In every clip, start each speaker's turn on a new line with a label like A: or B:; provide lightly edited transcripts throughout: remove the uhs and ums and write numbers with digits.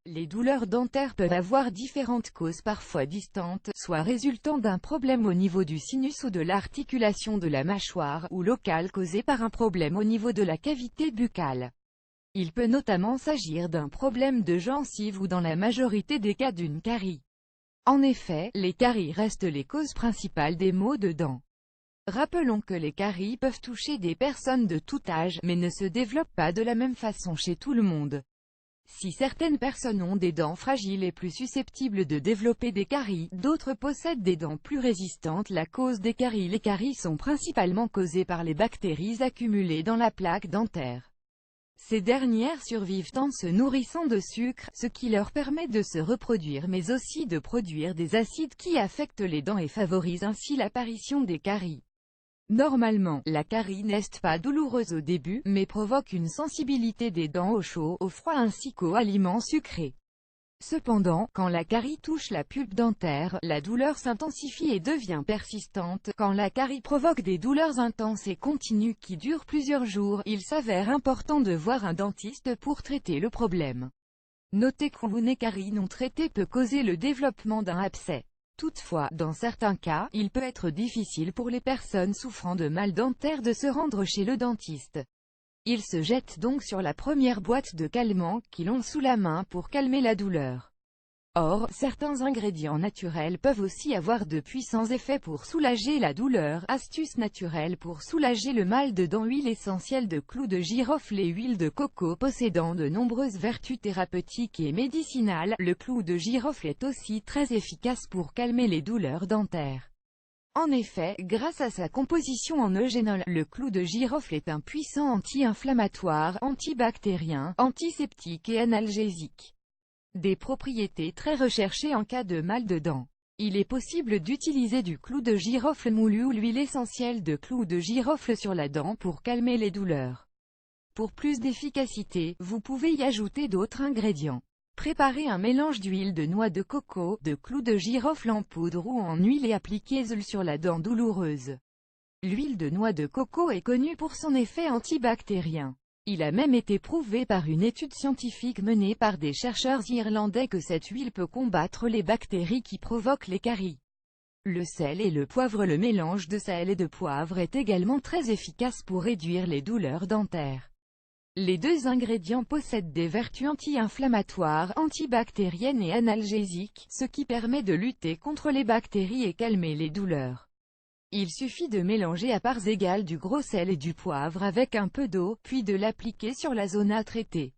A: Les douleurs dentaires peuvent avoir différentes causes parfois distantes, soit résultant d'un problème au niveau du sinus ou de l'articulation de la mâchoire, ou local causé par un problème au niveau de la cavité buccale. Il peut notamment s'agir d'un problème de gencive ou dans la majorité des cas d'une carie. En effet, les caries restent les causes principales des maux de dents. Rappelons que les caries peuvent toucher des personnes de tout âge, mais ne se développent pas de la même façon chez tout le monde. Si certaines personnes ont des dents fragiles et plus susceptibles de développer des caries, d'autres possèdent des dents plus résistantes. La cause des caries. Les caries sont principalement causées par les bactéries accumulées dans la plaque dentaire. Ces dernières survivent en se nourrissant de sucre, ce qui leur permet de se reproduire mais aussi de produire des acides qui affectent les dents et favorisent ainsi l'apparition des caries. Normalement, la carie n'est pas douloureuse au début, mais provoque une sensibilité des dents au chaud, au froid ainsi qu'aux aliments sucrés. Cependant, quand la carie touche la pulpe dentaire, la douleur s'intensifie et devient persistante. Quand la carie provoque des douleurs intenses et continues qui durent plusieurs jours, il s'avère important de voir un dentiste pour traiter le problème. Notez qu'une carie non traitée peut causer le développement d'un abcès. Toutefois, dans certains cas, il peut être difficile pour les personnes souffrant de mal dentaire de se rendre chez le dentiste. Ils se jettent donc sur la première boîte de calmants qu'ils ont sous la main pour calmer la douleur. Or, certains ingrédients naturels peuvent aussi avoir de puissants effets pour soulager la douleur. Astuces naturelles pour soulager le mal de dents. Huile essentielle de clou de girofle et huile de coco possédant de nombreuses vertus thérapeutiques et médicinales. Le clou de girofle est aussi très efficace pour calmer les douleurs dentaires. En effet, grâce à sa composition en eugénol, le clou de girofle est un puissant anti-inflammatoire, antibactérien, antiseptique et analgésique. Des propriétés très recherchées en cas de mal de dents. Il est possible d'utiliser du clou de girofle moulu ou l'huile essentielle de clou de girofle sur la dent pour calmer les douleurs. Pour plus d'efficacité, vous pouvez y ajouter d'autres ingrédients. Préparez un mélange d'huile de noix de coco, de clou de girofle en poudre ou en huile et appliquez-le sur la dent douloureuse. L'huile de noix de coco est connue pour son effet antibactérien. Il a même été prouvé par une étude scientifique menée par des chercheurs irlandais que cette huile peut combattre les bactéries qui provoquent les caries. Le sel et le poivre. Le mélange de sel et de poivre est également très efficace pour réduire les douleurs dentaires. Les deux ingrédients possèdent des vertus anti-inflammatoires, antibactériennes et analgésiques, ce qui permet de lutter contre les bactéries et calmer les douleurs. Il suffit de mélanger à parts égales du gros sel et du poivre avec un peu d'eau, puis de l'appliquer sur la zone à traiter.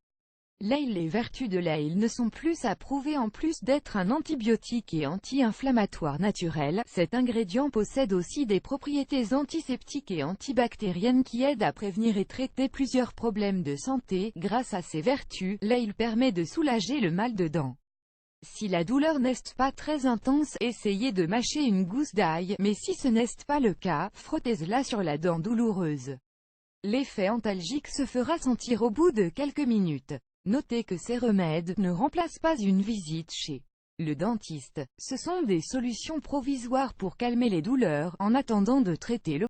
A: L'ail. Les vertus de l'ail ne sont plus à prouver. En plus d'être un antibiotique et anti-inflammatoire naturel, cet ingrédient possède aussi des propriétés antiseptiques et antibactériennes qui aident à prévenir et traiter plusieurs problèmes de santé. Grâce à ses vertus, l'ail permet de soulager le mal de dents. Si la douleur n'est pas très intense, essayez de mâcher une gousse d'ail, mais si ce n'est pas le cas, frottez-la sur la dent douloureuse. L'effet antalgique se fera sentir au bout de quelques minutes. Notez que ces remèdes ne remplacent pas une visite chez le dentiste. Ce sont des solutions provisoires pour calmer les douleurs, en attendant de traiter le